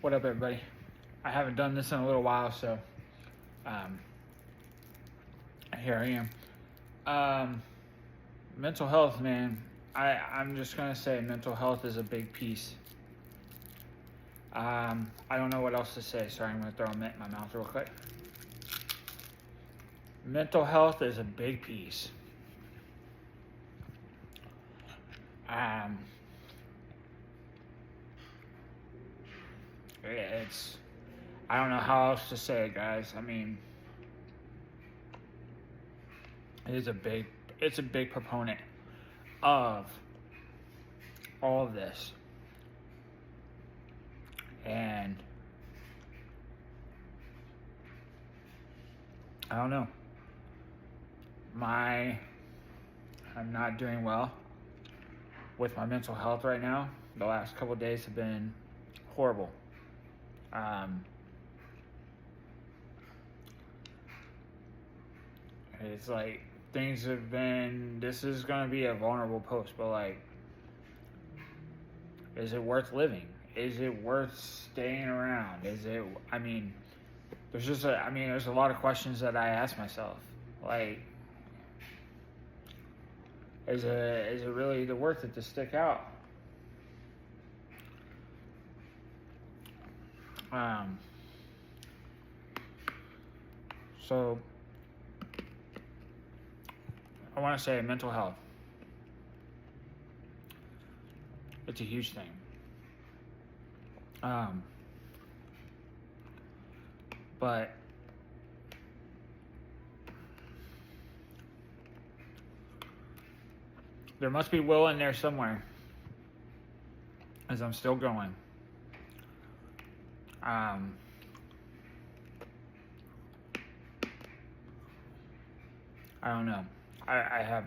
What up, everybody? I haven't done this in a little while, so um, here I am. Mental health, man. I'm just gonna say mental health is a big piece. I don't know what else to say. Sorry, I'm gonna throw a mint in my mouth real quick. Mental health is a big piece. It's I don't know how else to say it, guys. I mean, it's a big proponent of all of this, and I don't know. I'm not doing well with my mental health right now. The last couple of days have been horrible. It's like things have been. This is gonna be a vulnerable post, but like, is it worth living? Is it worth staying around? Is it? I mean, there's a lot of questions that I ask myself. Like, is it really worth it to stick out? So I want to say mental health. It's a huge thing. But there must be will in there somewhere, as I'm still going. I don't know. I have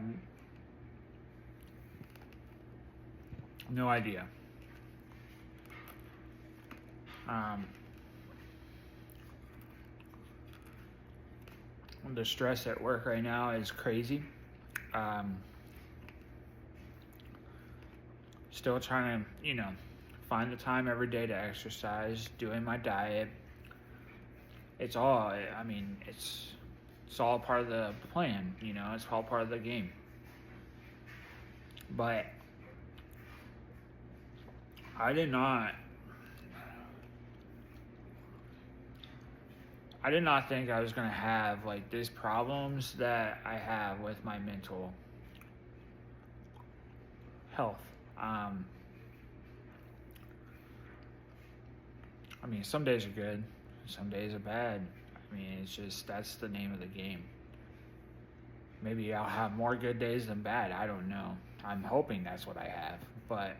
no idea. The stress at work right now is crazy. Still trying to, find the time every day to exercise, doing my diet. It's all part of the plan, it's all part of the game. But I did not think I was going to have like these problems that I have with my mental health. Some days are good, some days are bad. It's just, that's the name of the game. Maybe I'll have more good days than bad. I don't know. I'm hoping that's what I have, but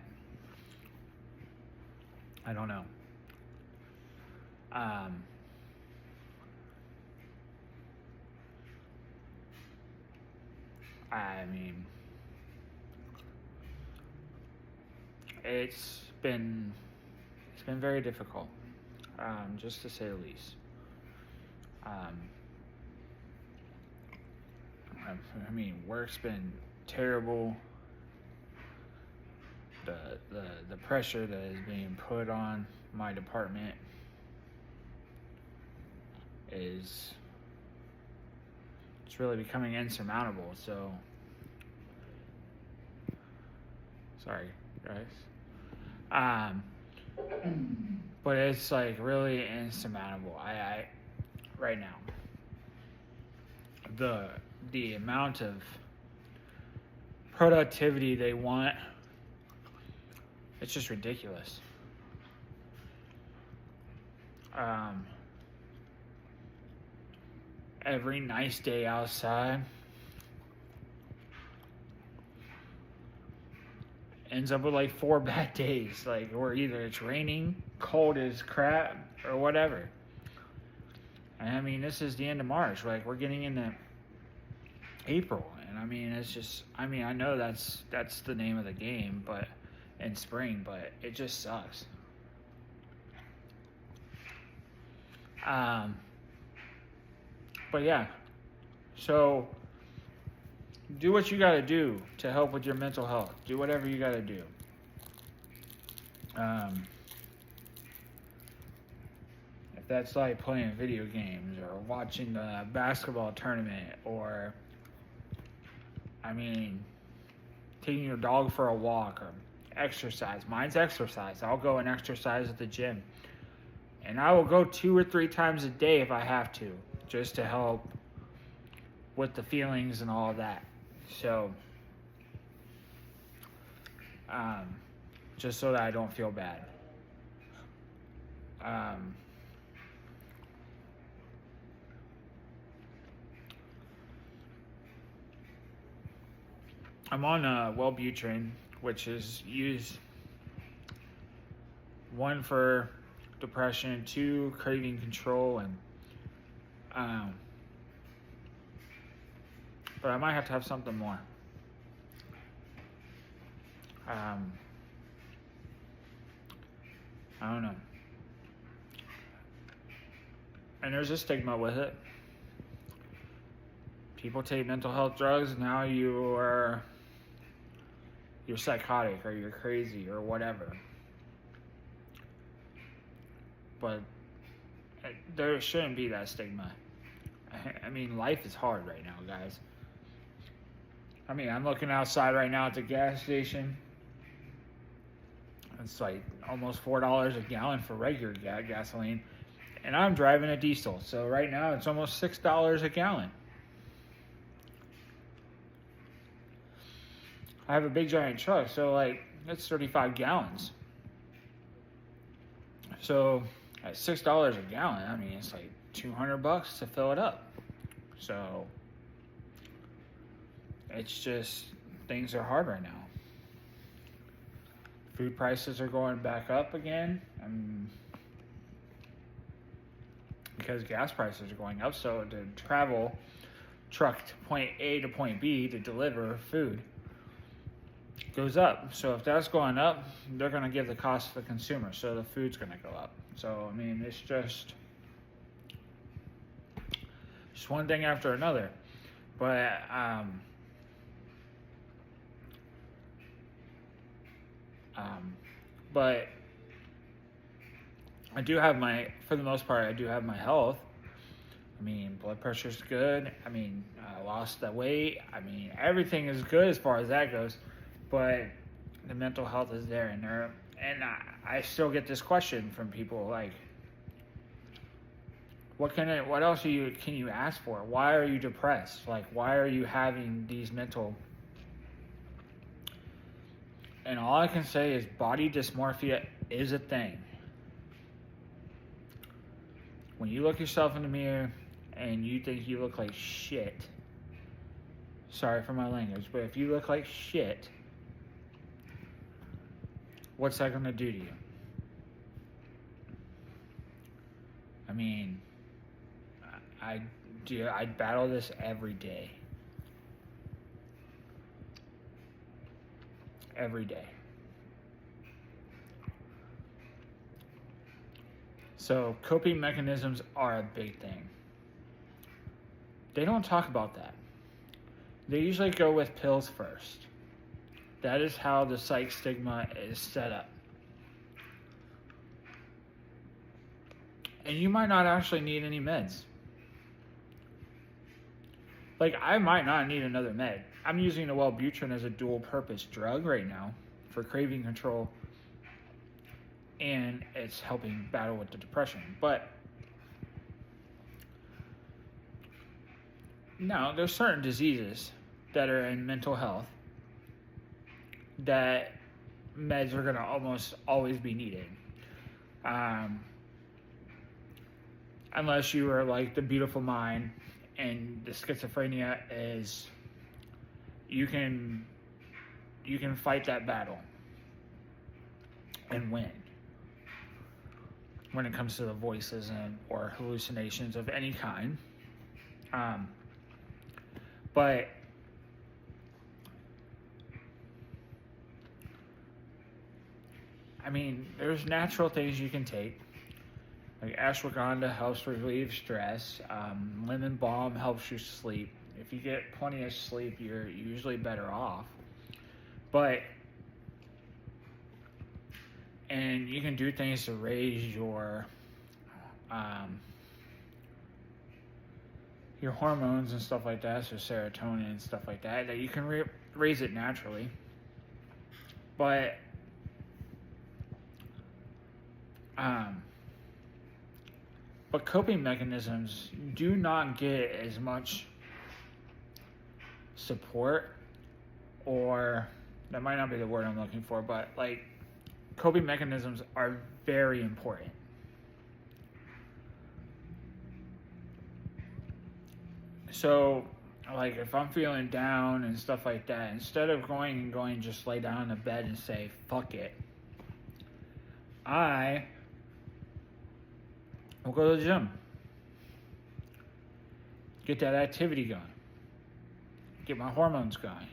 I don't know. It's been very difficult, just to say the least. Work's been terrible. The pressure that is being put on my department it's really becoming insurmountable. So sorry, guys. But it's like really insurmountable. I right now, the amount of productivity they want, it's just ridiculous. Every nice day outside ends up with like 4 bad days, or either it's raining, cold as crap, or whatever. And this is the end of March. We're getting into April, and it's just, I know that's the name of the game, but in spring, but it just sucks. But yeah, so do what you got to do to help with your mental health. Do whatever you got to do. that's like playing video games or watching the basketball tournament or, I mean, taking your dog for a walk or exercise. Mine's exercise. I'll go and exercise at the gym. And I will go 2 or 3 times a day if I have to, just to help with the feelings and all of that. So, just so that I don't feel bad. I'm on Wellbutrin, which is used, 1 for depression, 2 craving control, and but I might have to have something more. I don't know. And there's a stigma with it. People take mental health drugs, now you're psychotic or you're crazy or whatever. But there shouldn't be that stigma. I mean, life is hard right now, guys. I mean, I'm looking outside right now at the gas station. It's like almost $4 a gallon for regular gasoline. And I'm driving a diesel. So right now it's almost $6 a gallon. I have a big giant truck, so like that's 35 gallons. So at $6 a gallon, I mean it's like $200 to fill it up. So it's just, things are hard right now. Food prices are going back up again. Because gas prices are going up, so to travel truck to point A to point B to deliver food goes up. So if that's going up, they're going to give the cost to the consumer, so the food's going to go up. So I mean, it's just one thing after another. But but I do have for the most part, I do have my health. I mean, blood pressure's good. I mean, I lost that weight. I mean, everything is good as far as that goes. But the mental health is there, and I still get this question from people like, what else can you ask for? Why are you depressed? Like, why are you having these mental? And all I can say is body dysmorphia is a thing. When you look yourself in the mirror and you think you look like shit, sorry for my language, but if you look like shit, what's that going to do to you? I mean, I battle this every day. Every day. So coping mechanisms are a big thing. They don't talk about that. They usually go with pills first. That is how the psych stigma is set up. And you might not actually need any meds. Like, I might not need another med. I'm using the Wellbutrin as a dual purpose drug right now for craving control, and it's helping battle with the depression. But now there's certain diseases that are in mental health that meds are going to almost always be needed. Unless you are like the beautiful mind, and the schizophrenia is, you can fight that battle and win when it comes to the voices or hallucinations of any kind. But I mean, there's natural things you can take. Like ashwagandha helps relieve stress. Lemon balm helps you sleep. If you get plenty of sleep, you're usually better off. And you can do things to raise your your hormones and stuff like that, so serotonin and stuff like that you can raise it naturally. But coping mechanisms do not get as much support, or that might not be the word I'm looking for, but like coping mechanisms are very important. So, like, if I'm feeling down and stuff like that, instead of going just lay down in the bed and say, fuck it, I will go to the gym. Get that activity going. Get my hormones going.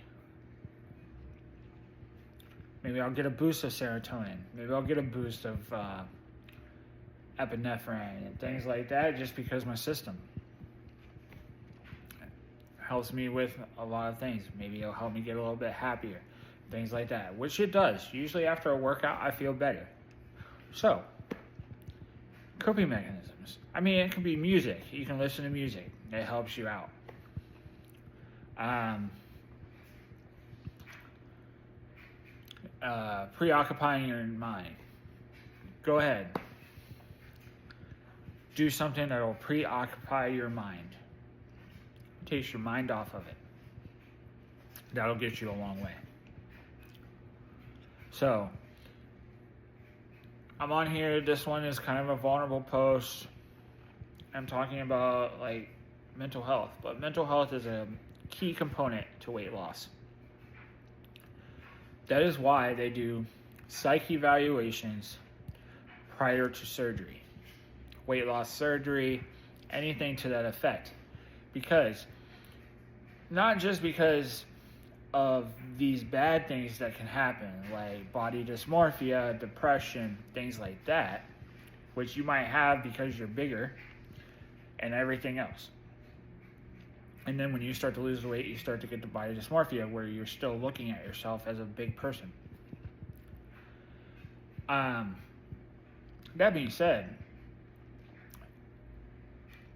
Maybe I'll get a boost of serotonin. Maybe I'll get a boost of epinephrine and things like that, just because my system helps me with a lot of things. Maybe it'll help me get a little bit happier, things like that, which it does. Usually after a workout, I feel better. So, coping mechanisms. I mean, it can be music. You can listen to music. It helps you out. Preoccupying your mind. Go ahead. Do something that will preoccupy your mind. Takes your mind off of it. That'll get you a long way. So, I'm on here. This one is kind of a vulnerable post. I'm talking about like mental health, but mental health is a key component to weight loss. That is why they do psych evaluations prior to surgery, weight loss surgery, anything to that effect. Because, not just because of these bad things that can happen, like body dysmorphia, depression, things like that, which you might have because you're bigger, and everything else. And then when you start to lose weight, you start to get the body dysmorphia, where you're still looking at yourself as a big person. That being said,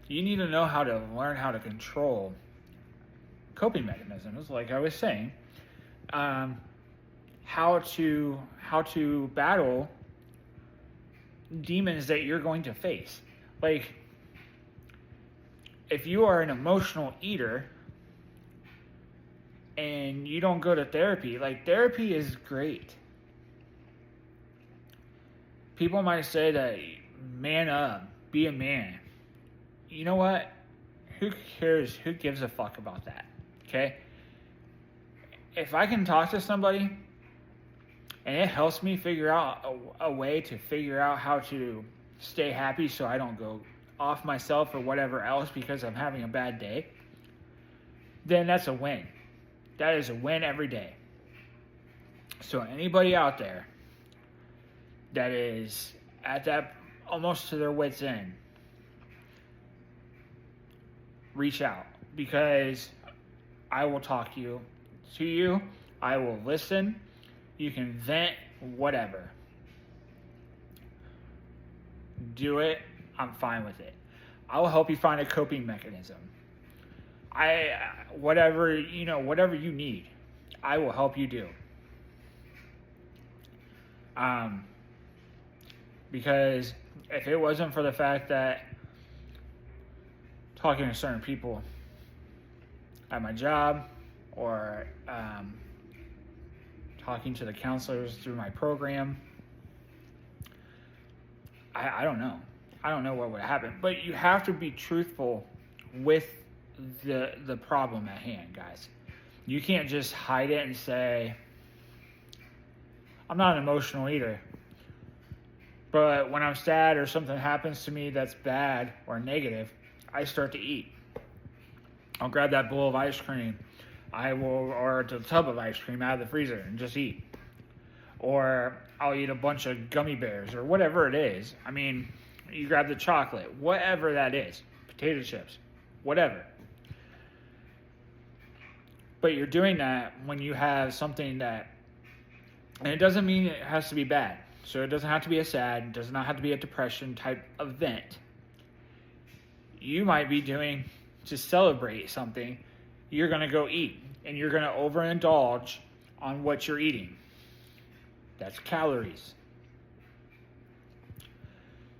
you need to know how to learn how to control coping mechanisms, like I was saying, how to battle demons that you're going to face. Like, if you are an emotional eater and you don't go to therapy, like, therapy is great. People might say that, man up, be a man. You know what? Who cares? Who gives a fuck about that? Okay? If I can talk to somebody and it helps me figure out a way to figure out how to stay happy so I don't go off myself or whatever else because I'm having a bad day, then that's a win. That is a win every day. So anybody out there that is at that almost to their wit's end, reach out, because I will talk to you. I will listen. You can vent, whatever. Do it. I'm fine with it. I will help you find a coping mechanism. Whatever you need, I will help you do. Because if it wasn't for the fact that talking to certain people at my job, or talking to the counselors through my program, I don't know. I don't know what would happen. But you have to be truthful with the problem at hand, guys. You can't just hide it and say, I'm not an emotional eater, but when I'm sad or something happens to me that's bad or negative, I start to eat. I'll grab that bowl of ice cream. Or the tub of ice cream out of the freezer and just eat. Or I'll eat a bunch of gummy bears or whatever it is. I mean, you grab the chocolate, whatever that is, potato chips, whatever. But you're doing that when you have something that, and it doesn't mean it has to be bad. So it doesn't have to be a sad, it does not have to be a depression type event. you might be doing to celebrate something. You're going to go eat, and you're going to overindulge on what you're eating. That's calories.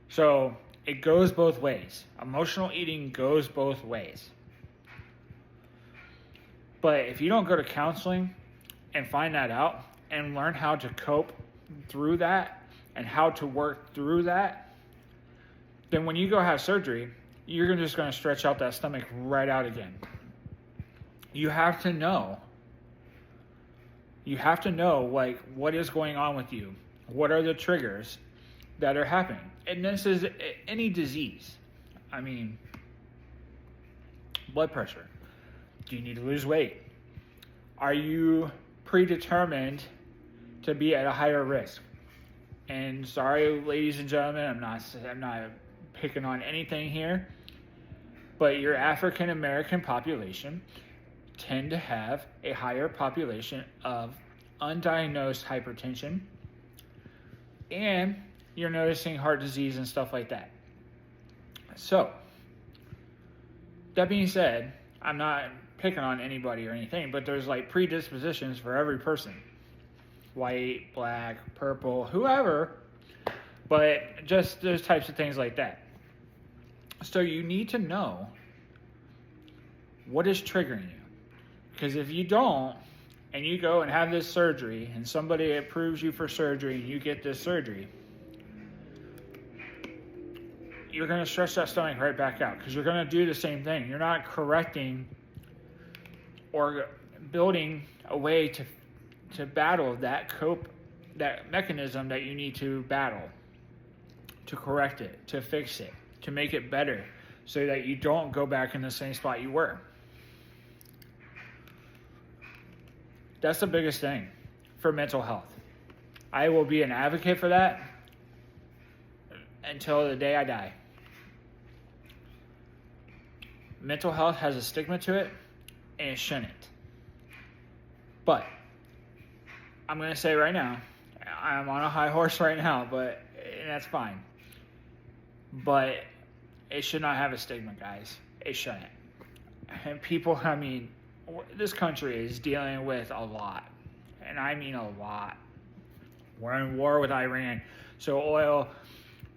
So it goes both ways. Emotional eating goes both ways. But if you don't go to counseling and find that out and learn how to cope through that and how to work through that, then when you go have surgery, you're just going to stretch out that stomach right out again. You have to know. You have to know, like, what is going on with you. What are the triggers that are happening? And this is any disease. I mean, blood pressure. Do you need to lose weight? Are you predetermined to be at a higher risk? And sorry, ladies and gentlemen, I'm not picking on anything here, but your African American population tend to have a higher population of undiagnosed hypertension, and you're noticing heart disease and stuff like that. So, that being said, I'm not picking on anybody or anything, but there's like predispositions for every person. White, black, purple, whoever, but just those types of things like that. So you need to know what is triggering you. Because if you don't, and you go and have this surgery, and somebody approves you for surgery, and you get this surgery, you're going to stretch that stomach right back out, because you're going to do the same thing. You're not correcting or building a way to battle that mechanism that you need to battle, to correct it, to fix it, to make it better, so that you don't go back in the same spot you were. That's the biggest thing for mental health. I will be an advocate for that until the day I die. Mental health has a stigma to it, and it shouldn't. But I'm going to say right now, I'm on a high horse right now, but that's fine. But it should not have a stigma, guys. It shouldn't. And people, I mean, this country is dealing with a lot. And I mean a lot. We're in war with Iran. So oil,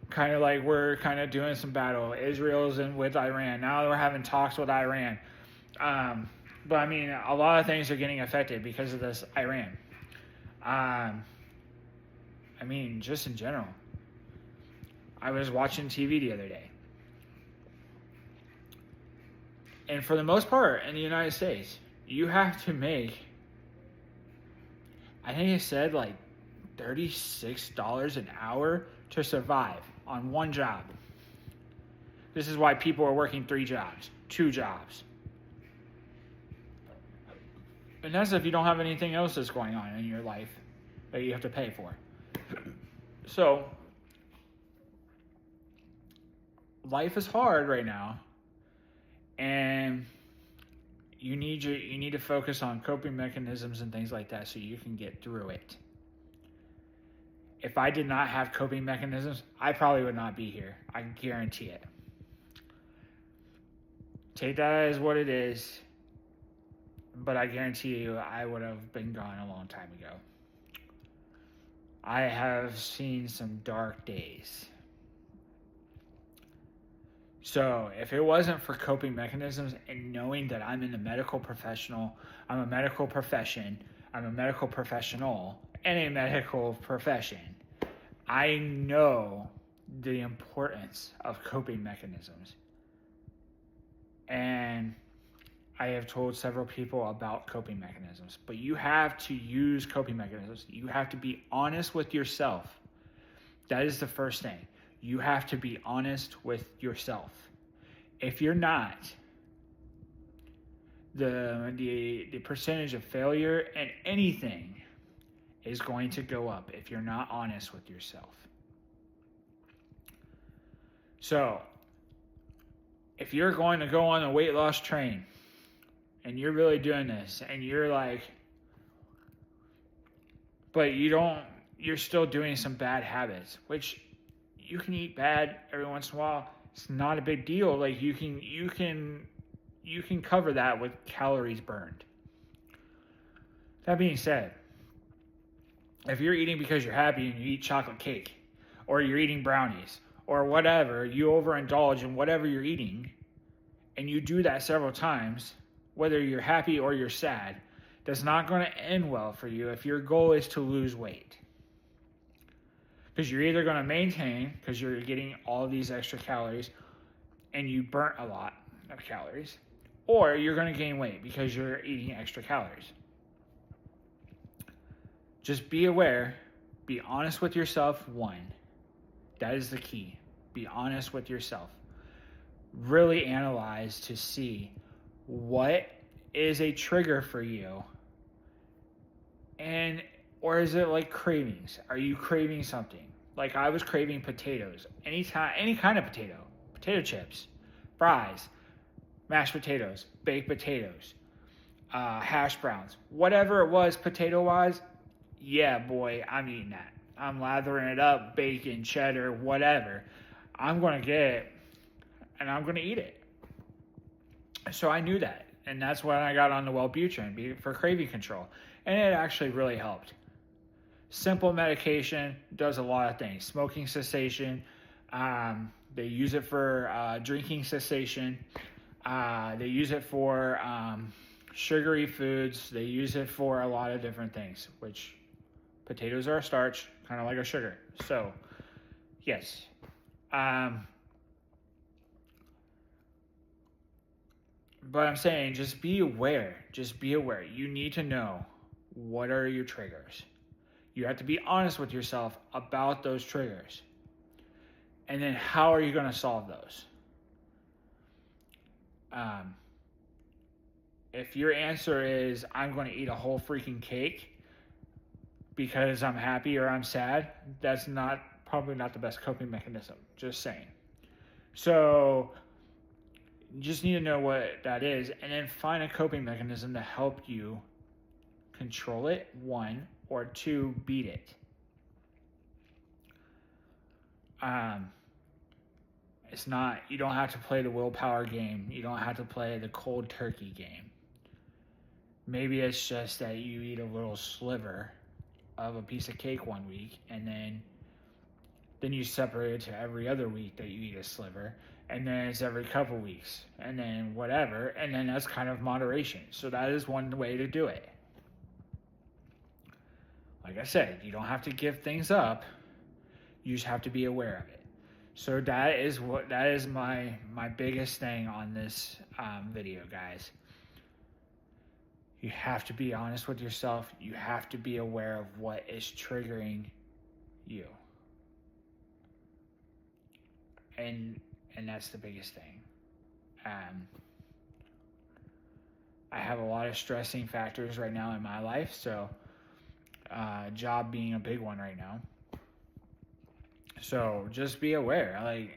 kind of like we're kind of doing some battle. Israel's in with Iran. Now we're having talks with Iran. But I mean, a lot of things are getting affected because of this Iran. I mean, just in general. I was watching TV the other day. And for the most part, in the United States, you have to make, I think it said like $36 an hour to survive on one job. This is why people are working 3 jobs, 2 jobs. And that's if you don't have anything else that's going on in your life that you have to pay for. So, life is hard right now. And you need to focus on coping mechanisms and things like that so you can get through it. If I did not have coping mechanisms, I probably would not be here. I guarantee it. Take that as what it is. But I guarantee you I would have been gone a long time ago. I have seen some dark days. So if it wasn't for coping mechanisms and knowing that I'm in the medical professional, I'm a medical profession, I'm a medical professional, and a medical profession, I know the importance of coping mechanisms. And I have told several people about coping mechanisms, but you have to use coping mechanisms. You have to be honest with yourself. That is the first thing. You have to be honest with yourself. If you're not, the percentage of failure in anything is going to go up if you're not honest with yourself. So, if you're going to go on a weight loss train and you're really doing this and you're like, but you're still doing some bad habits, which you can eat bad every once in a while. It's not a big deal. Like you can cover that with calories burned. That being said, if you're eating because you're happy and you eat chocolate cake, or you're eating brownies, or whatever, you overindulge in whatever you're eating, and you do that several times, whether you're happy or you're sad, that's not going to end well for you if your goal is to lose weight. Because you're either going to maintain, because you're getting all these extra calories, and you burnt a lot of calories, or you're going to gain weight because you're eating extra calories. Just be aware, be honest with yourself, one. That is the key. Be honest with yourself. Really analyze to see what is a trigger for you, or is it like cravings? Are you craving something? Like I was craving potatoes. Any kind of potato chips, fries, mashed potatoes, baked potatoes, hash browns, whatever it was potato-wise, yeah, boy, I'm eating that. I'm lathering it up, bacon, cheddar, whatever. I'm going to get it, and I'm going to eat it. So I knew that, and that's when I got on the Wellbutrin for craving control, and it actually really helped. Simple medication does a lot of things. Smoking cessation, they use it for drinking cessation, they use it for sugary foods, they use it for a lot of different things, which potatoes are a starch, kind of like a sugar. So, yes. But I'm saying just be aware. Just be aware. You need to know what are your triggers. You have to be honest with yourself about those triggers. And then how are you going to solve those? If your answer is, I'm going to eat a whole freaking cake because I'm happy or I'm sad, that's probably not the best coping mechanism. Just saying. So you just need to know what that is and then find a coping mechanism to help you control it, one, or two, beat it. It's not, you don't have to play the willpower game. You don't have to play the cold turkey game. Maybe it's just that you eat a little sliver of a piece of cake one week, and then you separate it to every other week that you eat a sliver, and then it's every couple weeks, and then whatever, and then that's kind of moderation. So that is one way to do it. Like I said, you don't have to give things up. You just have to be aware of it. So that is my biggest thing on this video, guys. You have to be honest with yourself. You have to be aware of what is triggering you. And that's the biggest thing. I have a lot of stressing factors right now in my life, so job being a big one right now. So just be aware.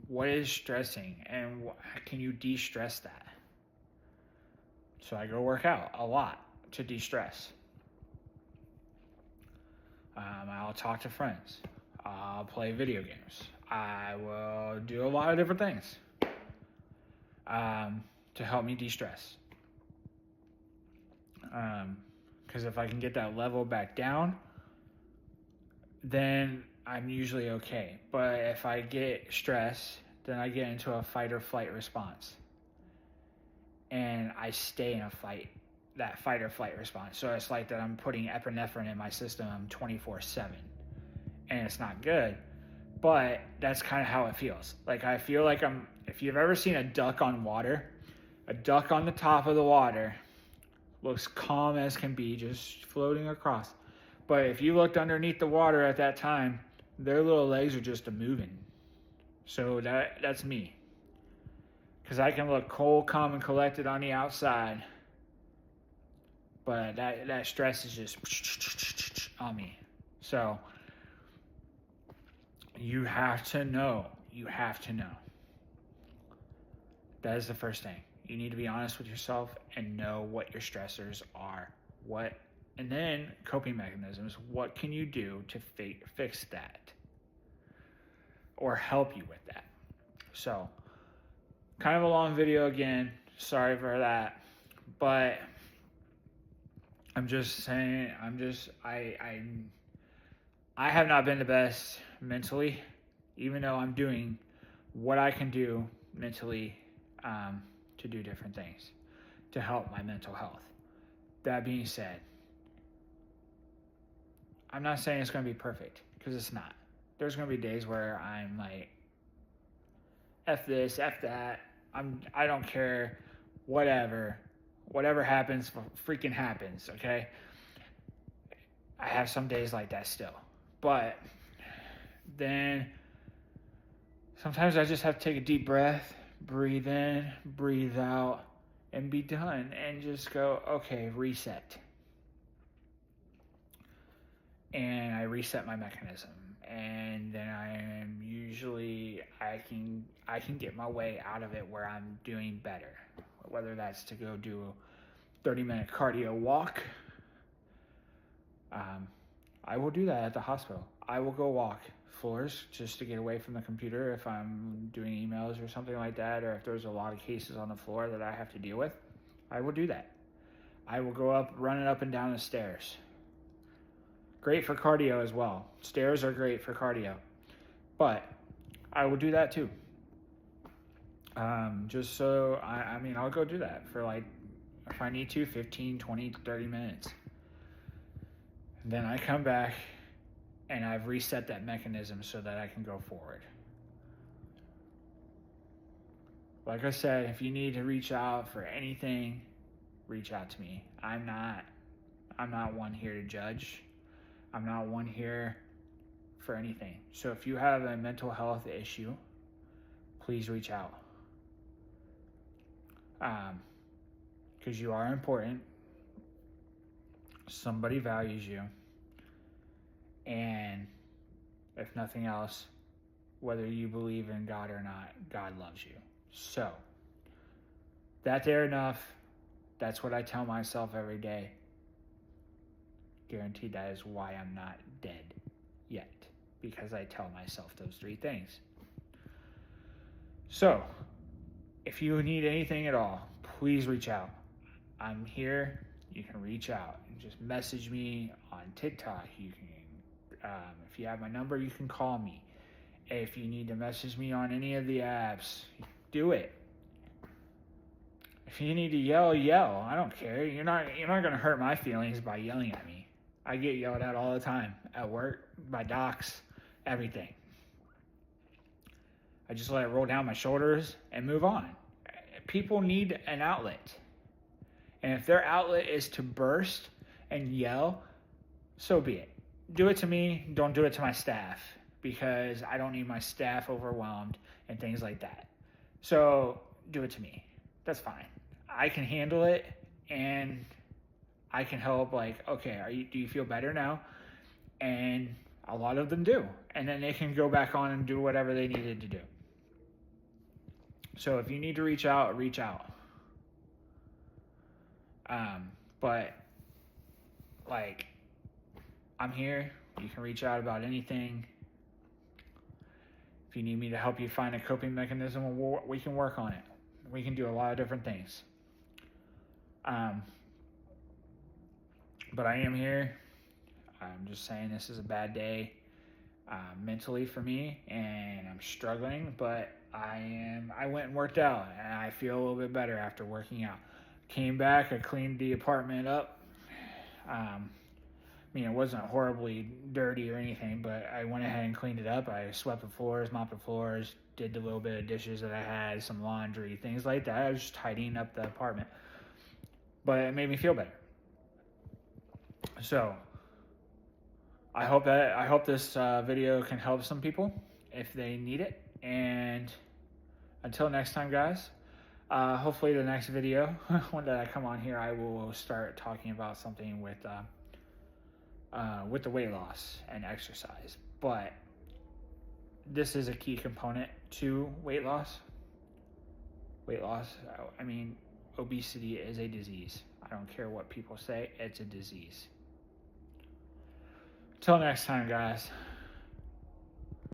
What is stressing, and can you de-stress that? So I go work out a lot to de-stress. I'll talk to friends. I'll play video games. I will do a lot of different things to help me de-stress. Because if I can get that level back down, then I'm usually okay. But if I get stressed, then I get into a fight or flight response. And I stay in that fight or flight response. So it's like that I'm putting epinephrine in my system 24/7. And it's not good, but that's kind of how it feels. Like I feel like if you've ever seen a duck on water, a duck on the top of the water looks calm as can be, just floating across. But if you looked underneath the water at that time, their little legs are just a-moving. So that's me. Because I can look cold, calm, and collected on the outside, but that stress is just on me. So you have to know. You have to know. That is the first thing. You need to be honest with yourself and know what your stressors are. And then coping mechanisms. What can you do to fix that? or help you with that. So, kind of a long video again. Sorry for that. But I'm just saying, I have not been the best mentally, even though I'm doing what I can do mentally to do different things to help my mental health. That being said, I'm not saying it's going to be perfect, because it's not. There's going to be days where I'm like, F this, F that, I don't care, whatever happens, freaking happens, okay? I have some days like that still. But then sometimes I just have to take a deep breath, breathe in, breathe out, and be done, and just go, okay, reset. And I reset my mechanism, and then I can get my way out of it where I'm doing better. Whether that's to go do a 30-minute cardio walk, I will do that at the hospital. I will go walk floors just to get away from the computer if I'm doing emails or something like that, or if there's a lot of cases on the floor that I have to deal with. I will do that. I will go up, running up and down the stairs. Great for cardio as well. Stairs are great for cardio. But I will do that too. Just so, I'll go do that for like, if I need to, 15, 20, 30 minutes. And then I come back and I've reset that mechanism so that I can go forward. Like I said, if you need to reach out for anything, reach out to me. I'm not one here to judge. I'm not one here for anything. So if you have a mental health issue, please reach out. Because you are important. Somebody values you. And if nothing else, whether you believe in God or not, God loves you. So, that there enough. That's what I tell myself every day. Guaranteed that is why I'm not dead yet. Because I tell myself those three things. So, if you need anything at all, please reach out. I'm here. You can reach out and just message me on TikTok. You can, if you have my number, you can call me. If you need to message me on any of the apps, do it. If you need to yell, yell. I don't care. You're not gonna hurt my feelings by yelling at me. I get yelled at all the time at work, by docs, everything. I just let it roll down my shoulders and move on. People need an outlet. And if their outlet is to burst and yell, so be it. Do it to me, don't do it to my staff, because I don't need my staff overwhelmed and things like that. So do it to me. That's fine. I can handle it, and I can help, like, okay, do you feel better now? And a lot of them do. And then they can go back on and do whatever they needed to do. So if you need to reach out, reach out. But like, I'm here. You can reach out about anything. If you need me to help you find a coping mechanism, we can work on it. We can do a lot of different things. But I am here. I'm just saying this is a bad day mentally for me, and I'm struggling, but I went and worked out, and I feel a little bit better after working out. Came back, I cleaned the apartment up. It wasn't horribly dirty or anything, but I went ahead and cleaned it up. I swept the floors, mopped the floors, did the little bit of dishes that I had, some laundry, things like that. I was just tidying up the apartment. But it made me feel better. So, I hope this video can help some people if they need it. And until next time, guys, hopefully the next video, when I come on here, I will start talking about something with the weight loss and exercise. But this is a key component to weight loss. Obesity is a disease. I don't care what people say, it's a disease. Till next time, guys.